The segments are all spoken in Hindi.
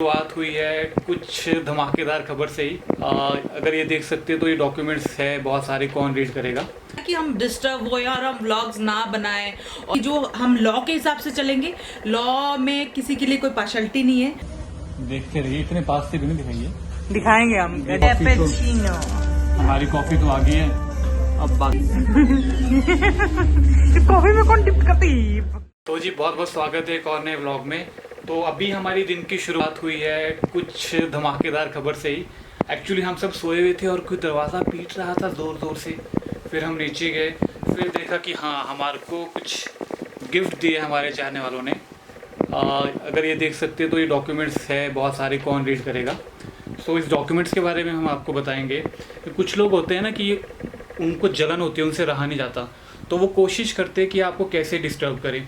शुरुआत हुई है कुछ धमाकेदार खबर से ही। अगर ये देख सकते हैं तो ये डॉक्यूमेंट्स है बहुत सारे, कौन रीड करेगा कि हम डिस्टर्ब हो या और हम व्लॉग्स ना बनाएं, और जो हम लॉ के हिसाब से चलेंगे। लॉ में किसी के लिए कोई पार्शलिटी नहीं है। देखते रहिए, इतने पास से भी नहीं दिखाइए, दिखाएंगे हम हमारी कॉफी तो आ गई है अब बाकी कॉफी में कौन डिप करती। तो जी बहुत बहुत स्वागत है एक और नए व्लॉग में। तो अभी हमारी दिन की शुरुआत हुई है कुछ धमाकेदार खबर से ही। एक्चुअली हम सब सोए हुए थे और कोई दरवाज़ा पीट रहा था ज़ोर ज़ोर से। फिर हम नीचे गए, फिर देखा कि हाँ हमारे को कुछ गिफ्ट दिए हमारे चाहने वालों ने। अगर ये देख सकते हैं तो ये डॉक्यूमेंट्स है बहुत सारे, कौन रीड करेगा। सो इस डॉक्यूमेंट्स के बारे में हम आपको बताएंगे कि कुछ लोग होते हैं ना कि उनको जलन होती है, उनसे रहा नहीं जाता, तो वो कोशिश करते हैं कि आपको कैसे डिस्टर्ब करें।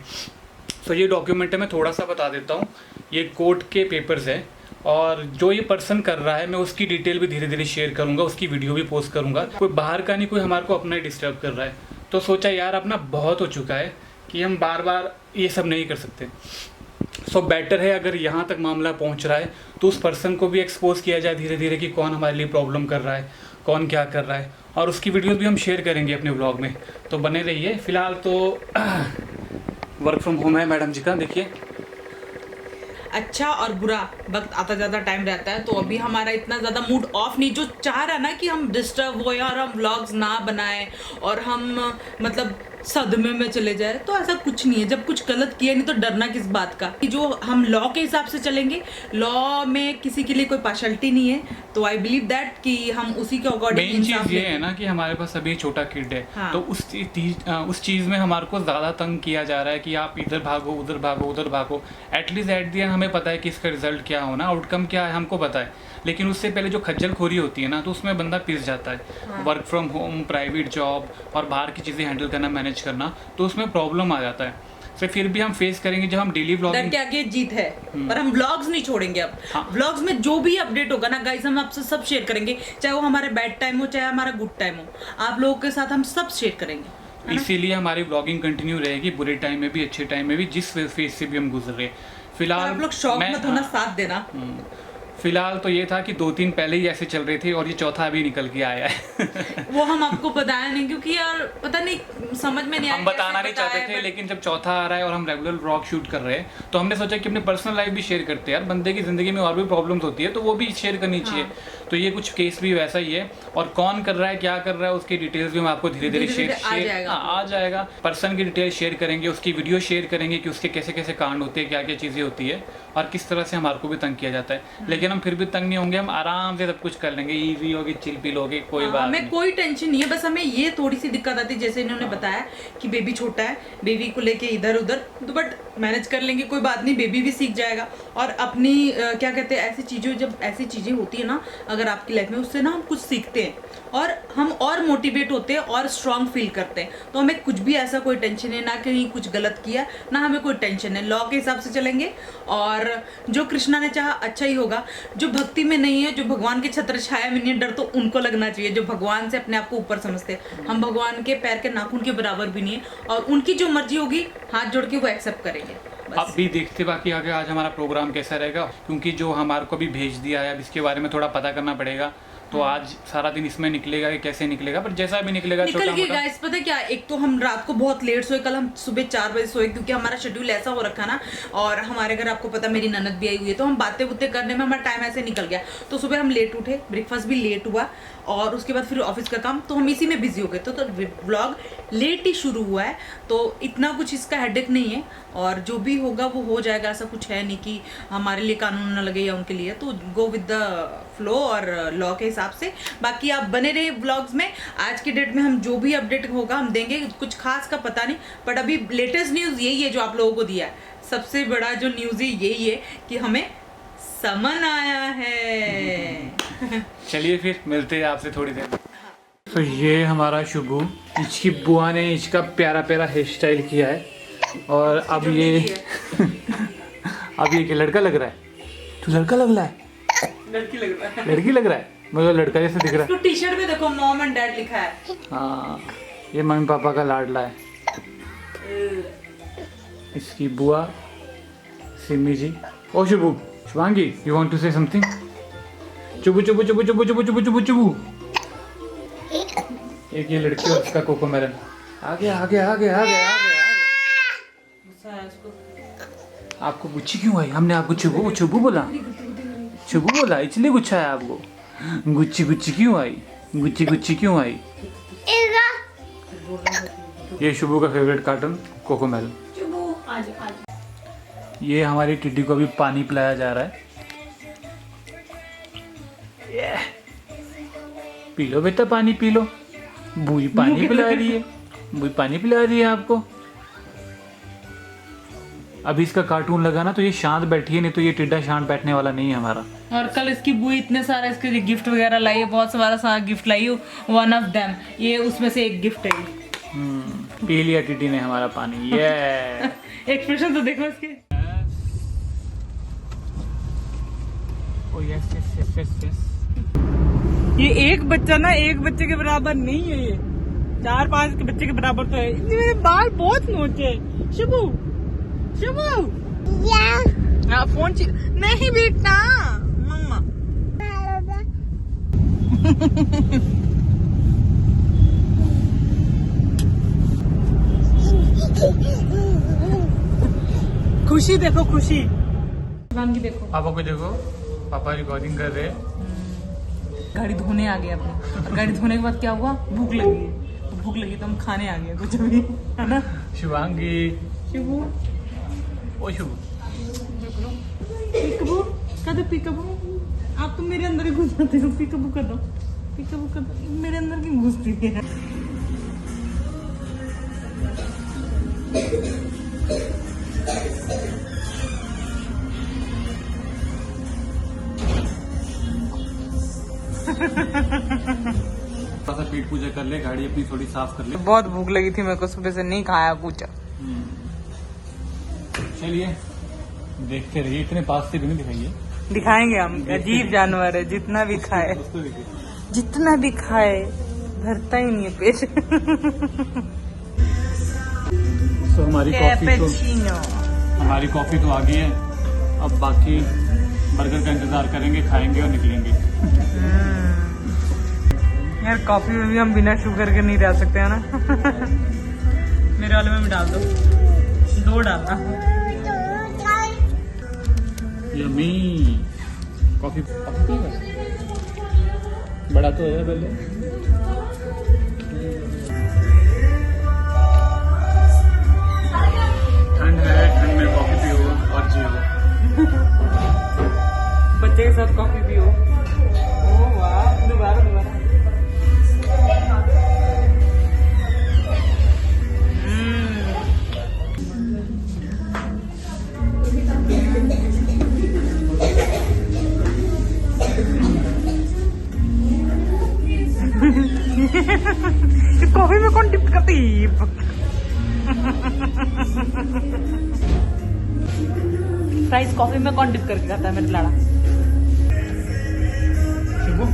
सो ये डॉक्यूमेंट है, मैं थोड़ा सा बता देता हूँ। ये कोर्ट के पेपर्स हैं और जो ये पर्सन कर रहा है मैं उसकी डिटेल भी धीरे धीरे शेयर करूँगा, उसकी वीडियो भी पोस्ट करूँगा। कोई बाहर का नहीं, कोई हमारे को अपना ही डिस्टर्ब कर रहा है। तो सोचा यार अपना बहुत हो चुका है कि हम बार बार ये सब नहीं कर सकते। सो बेटर है अगर यहाँ तक मामला पहुँच रहा है तो उस पर्सन को भी एक्सपोज किया जाए धीरे धीरे कि कौन हमारे लिए प्रॉब्लम कर रहा है, कौन क्या कर रहा है, और उसकी वीडियोस भी हम शेयर करेंगे अपने ब्लॉग में। तो बने रहिए। फिलहाल तो वर्क फ्रॉम होम है मैडम जी का, देखिए। अच्छा और बुरा वक्त आता ज़्यादा टाइम रहता है, तो अभी हमारा इतना ज़्यादा मूड ऑफ नहीं, जो चाह रहा ना कि हम डिस्टर्ब हो या और हम व्लॉग्स ना बनाएं और हम मतलब सदमे में चले जाए, तो ऐसा कुछ नहीं है। जब कुछ गलत किया नहीं तो डरना किस बात का। कि जो हम लॉ के हिसाब से चलेंगे, लॉ में किसी के लिए कोई पार्शलिटी नहीं है, तो आई बिलीव दैट कि हम उसी के अकॉर्डिंग। मेन चीज़ ये है ना कि हमारे पास अभी छोटा किड है। हाँ। तो उस चीज़ में हमारे को ज़्यादा तंग किया जा रहा है कि आप इधर भागो उधर भागो उधर भागो। एटलीस्ट एट द एंड हमें पता है कि इसका रिजल्ट क्या होना, आउटकम क्या है, हमको पता है। लेकिन उससे पहले जो खज्जल खोरी होती है ना, तो उसमें बंदा पिस जाता है। हाँ। Work from home, private job और बाहर की चीज़ें हैंडल करना, मैनेज करना, तो उसमें प्रॉब्लम आ जाता है। तो फिर भी हम फेस करेंगे जब हम डेली डर व्लॉगिंग। के आगे जीत है, पर हम व्लॉग्स नहीं छोड़ेंगे अब। हाँ। व्लॉग्स में जो भी अपडेट होगा ना गाइस, हम आपसे सब शेयर करेंगे, चाहे वो हमारे बैड टाइम हो चाहे हमारा गुड टाइम हो। आप लोगों के साथ हम सब शेयर करेंगे। इसीलिए हमारी व्लॉगिंग कंटिन्यू रहेगी, बुरे टाइम में भी अच्छे टाइम में भी, जिस फेज से भी हम गुजर रहे। फिलहाल आप लोग शौक मत होना, साथ देना। फिलहाल तो ये था कि 2-3 पहले ही ऐसे चल रहे थे और ये चौथा अभी निकल के आया है। वो हम आपको बताया नहीं क्योंकि यार पता नहीं, समझ में नहीं आया। हम बताना नहीं चाहते थे, लेकिन जब चौथा आ रहा है और हम रेगुलर व्लॉग शूट कर रहे हैं तो हमने सोचा कि अपने पर्सनल लाइफ भी शेयर करते हैं। यार बंदे की जिंदगी में और भी प्रॉब्लम्स होती है तो वो भी शेयर करनी चाहिए। तो ये कुछ केस भी वैसा ही है, और कौन कर रहा है क्या कर रहा है उसकी डिटेल्स भी हम आपको धीरे धीरे शेयर आ जाएगा। पर्सन की डिटेल शेयर करेंगे, उसकी वीडियो शेयर करेंगे कि उसके कैसे कैसे कांड होते हैं, क्या क्या चीज़ें होती है और किस तरह से हमारे को भी तंग किया जाता है। लेकिन हम फिर भी तंग नहीं होंगे, हम आराम से सब कुछ कर लेंगे, इजी होगी, चिल पिल होगी, कोई बात हमें नहीं। कोई टेंशन नहीं है। बस हमें ये थोड़ी सी दिक्कत आती है, जैसे इन्होंने बताया कि बेबी छोटा है, बेबी को लेके इधर उधर, तो बट मैनेज कर लेंगे, कोई बात नहीं। बेबी भी सीख जाएगा और अपनी क्या कहते हैं, ऐसी चीज़ें, जब ऐसी चीज़ें होती है ना अगर आपकी लाइफ में, उससे ना हम कुछ सीखते हैं और हम और मोटिवेट होते हैं और स्ट्रांग फील करते हैं। तो हमें कुछ भी ऐसा कोई टेंशन है ना, कहीं कुछ गलत किया ना, हमें कोई टेंशन है। लॉ के हिसाब से चलेंगे और जो कृष्णा ने चाहा अच्छा ही होगा। जो भक्ति में नहीं है, जो भगवान के छत्र छाया में नहीं है, डर तो उनको लगना चाहिए जो भगवान से अपने आप को ऊपर समझते हैं। हम भगवान के पैर के नाखून के बराबर भी नहीं है, और उनकी जो मर्जी होगी हाथ जोड़ के वो एक्सेप्ट करेंगे। अब भी देखते बाकी आगे आज हमारा प्रोग्राम कैसा रहेगा, क्योंकि जो हमारे को भी भेज दिया है अब इसके बारे में थोड़ा पता करना पड़ेगा। तो आज सारा दिन इसमें निकलेगा कि कैसे निकलेगा, पर जैसा भी निकलेगा निकल के गाइस। पता क्या, एक तो हम रात को बहुत लेट सोए, कल हम सुबह 4 बजे सोए क्योंकि हमारा शेड्यूल ऐसा हो रखा ना। और हमारे घर आपको पता मेरी ननद भी आई हुई है, तो हम बातें बुतें करने में हमारा टाइम ऐसे निकल गया। तो सुबह हम लेट उठे, ब्रेकफास्ट भी लेट हुआ और उसके बाद फिर ऑफिस का काम, तो हम इसी में बिजी हो गए। तो व्लॉग लेट ही शुरू हुआ है, तो इतना कुछ इसका हेडेक नहीं है और जो भी होगा वो हो जाएगा। ऐसा कुछ है नहीं कि हमारे लिए कानून न लगे या उनके लिए, तो गो विद द फ्लो और लॉ के हिसाब से। बाकी आप बने रहे व्लॉग्स में। आज की डेट में हम जो भी अपडेट होगा हम देंगे, कुछ खास का पता नहीं, बट अभी लेटेस्ट न्यूज़ यही है जो आप लोगों को दिया है। सबसे बड़ा जो न्यूज़ यही है कि हमें समन आया है। चलिए फिर मिलते हैं आपसे थोड़ी देर। तो ये हमारा शुभू, इसकी बुआ ने इसका प्यारा प्यारा हेयर स्टाइल किया है और अब ये अब ये क्या लड़का लग रहा है? तू लड़का लग रहा है? लड़की लग रहा है। लड़की लग रहा है, मतलब लड़का जैसे दिख रहा है। तो टी शर्ट में देखो मॉम एंड डैड लिखा है। हाँ, ये मम्मी पापा का लाडला है। इसकी बुआ सिमी जी। ओ Shubhu, Shivangi, you want to say something? चुबू चुबू चुबू चुबू चुबू चुबू चुबू चुबू। एक ये लड़की और उसका कोकोमेलन। आगे आगे आगे आगे आगे आगे। आपको गुच्छी क्यों आई? हमने आपको चुबू चुबू बोला, चुबू बोला, इसलिए गुच्छा है आपको। गुच्छी गुच्छी क्यों आई? गुच्छी गुच्छी क्यों आई? ये शुभू का फेवरेट कार्टून कोकोमेलन। ये हमारी टिड्डी को अभी पानी पिलाया जा रहा है। पी लो बेटा, पानी पी लो। बूई पानी पिला रही है, बूई पानी पिला रही है आपको। अभी इसका कार्टून लगा ना तो ये शांत बैठी है, नहीं तो ये टिड्डा शांत बैठने वाला नहीं है हमारा। और कल इसकी बुई इतने सारा इसके लिए गिफ्ट वगैरह लाई है, बहुत सारा गिफ्ट लाई है। वन ऑफ देम ये उसमें से एक गिफ्ट है। पी लिया टिड्डी ने हमारा पानी। ये एक्सप्रेशन तो देखो इसके। ओ yes yes yes yes yes. ये एक बच्चा ना एक बच्चे के बराबर नहीं है, ये 4-5 के बच्चे के बराबर तो है। मेरे बाल बहुत मोटे। शुभू शुभू फोन नहीं बेटा, मम्मा खुशी देखो, खुशी देखो। पापा को देखो, पापा रिकॉर्डिंग कर रहे हैं। गाड़ी धोने आ गए अपने, और गाड़ी धोने के बाद क्या हुआ, भूख लगी है। तो भूख लगी तो हम खाने आ गए कुछ अभी, है ना शिवांगी। शुभू, ओ शुभू, पिकबू कर दो, पिकबू। आप तो मेरे अंदर ही घुस जाते हो। पिकबू कर दो, पिकबू कर दो। मेरे अंदर की घुसती है। थोड़ा सा पेट पूजा कर ले, गाड़ी अपनी थोड़ी साफ कर ले। बहुत भूख लगी थी मेरे को, सुबह से नहीं खाया कुछ। चलिए देखते रहिए, इतने पास से भी नहीं दिखाइए। दिखाएंगे हम, अजीब जानवर है, जितना भी खाए, दोस्तों देखिए, जितना भी खाए भरता ही नहीं है पेट। तो हमारी कॉफी तो आ गई है। अब बाकी बर्गर का इंतजार करेंगे, खाएंगे और निकलेंगे। यार कॉफी में भी हम बिना शुगर के नहीं रह सकते, है ना। मेरे वाले में भी डाल दो, 2 डालना। Yummy coffee. बड़ा तो है पहले। ठंड है, ठंड में कॉफी पियो और जियो। बच्चे के साथ कॉफी पियो। ओह वाह, दोबारा दोबारा। कॉफी में कौन डिप करती है? फ्राइज कॉफी में कौन डिप करके खाता है मेरे लाड़ा? शुभू,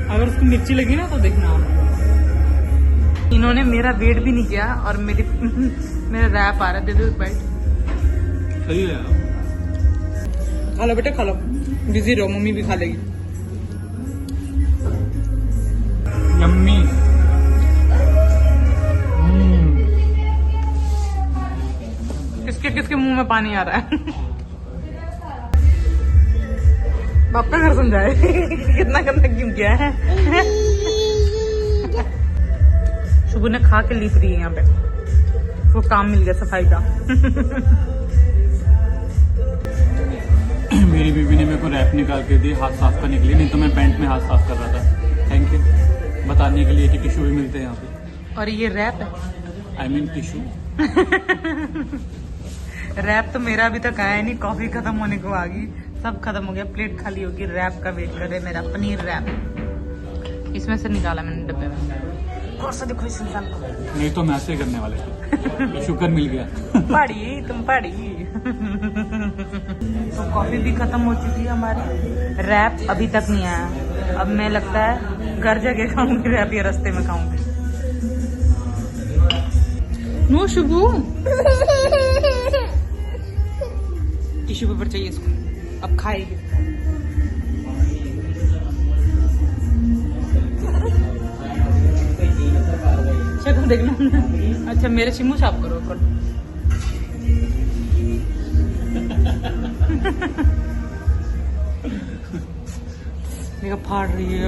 अगर उसको मिर्ची लगी ना तो देखना। इन्होंने मेरा वेट भी नहीं किया और मेरा रैप आ रहा है। दे दो एक बाइट। सही है। खा लो बेटा, खा लो। बिजी रहो, मम्मी भी खा लेगी। यम्मी। किसके किसके मुंह में पानी आ रहा है? बाप का घर समझाए। कितना गंदा क्यों किया है? शुभू ने खा के लीप रही है यहाँ पे, वो काम मिल गया सफाई का। मेरी बीवी ने मेरे को रैप निकाल के दी हाथ साफ करने के लिए, नहीं तो मैं पैंट में हाथ साफ कर रहा था। थैंक यू बताने के लिए कि टिश्यू भी मिलते हैं यहाँ पे। और ये रैप है, आई मीन टिश्यू। रैप तो मेरा अभी तक आया नहीं, कॉफी खत्म होने को आ गई, सब खत्म हो गया, प्लेट खाली होगी। रैप का वेट कर रहे मेरा, पनीर रैप। इसमें से निकाला मैंने डब्बे में। और सा देखो इस इंसान को, नहीं तो मैं ऐसे करने वाले थे। शुक्र मिल गया। पढ़ी तुम पढ़ी। तो कॉफी भी खत्म हो चुकी है हमारी, रैप अभी तक नहीं आया। अब मैं लगता है घर जाके खाऊंगी रैप या रास्ते में खाऊंगी। नो शुभू, टिश्यू पेपर चाहिए इसको, अब खाएगी। शक्ल देखना। अच्छा मेरे शिमू साफ करो करो। देखो फाड़ रही है।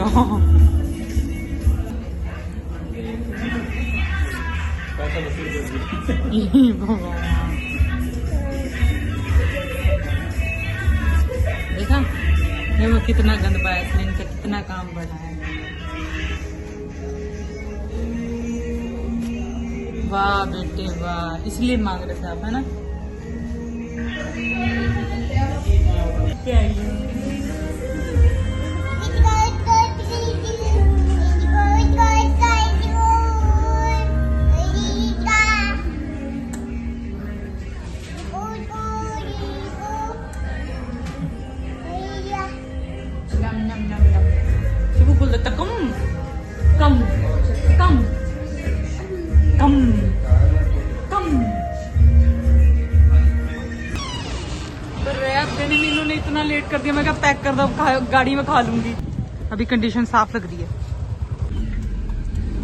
देखा ये वो कितना गंद पाया इसने, इनका कितना काम बढ़ा है। वाह बेटे वाह, इसलिए मांग रहे थे आप, है ना? क्या शुभ बोल देता कम कम कम कम कम। तो रैप देने में इन्होंने इतना लेट कर दिया, मैं क्या पैक कर दो, गाड़ी में खा लूंगी। अभी कंडीशन साफ लग रही है।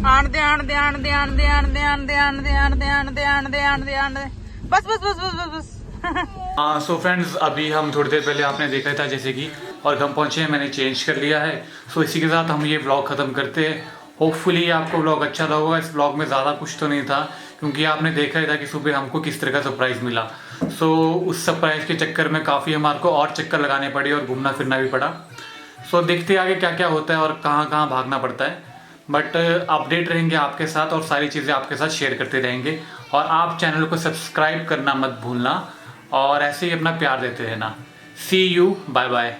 आन दे आन दे आन दे आन दे आन दे आन दे आन दे आन दे आन दे आन दे आन दे आन दे, बस बस बस बस बस बस। सो फ्रेंड्स, अभी हम थोड़ी देर पहले आपने देखा था जैसे कि, और हम पहुंचे हैं, मैंने चेंज कर लिया है। सो इसी के साथ हम ये व्लॉग ख़त्म करते हैं। होपफुली आपको व्लॉग अच्छा लगा होगा। इस व्लॉग में ज़्यादा कुछ तो नहीं था, क्योंकि आपने देखा ही था कि सुबह हमको किस तरह का सरप्राइज़ मिला। सो उस सरप्राइज़ के चक्कर में काफ़ी हमारे को और चक्कर लगाने पड़े और घूमना फिरना भी पड़ा। सो देखते आगे क्या क्या होता है और कहाँ कहाँ भागना पड़ता है। बट अपडेट रहेंगे आपके साथ और सारी चीज़ें आपके साथ शेयर करते रहेंगे। और आप चैनल को सब्सक्राइब करना मत भूलना और ऐसे ही अपना प्यार देते रहना। सी यू, बाय बाय।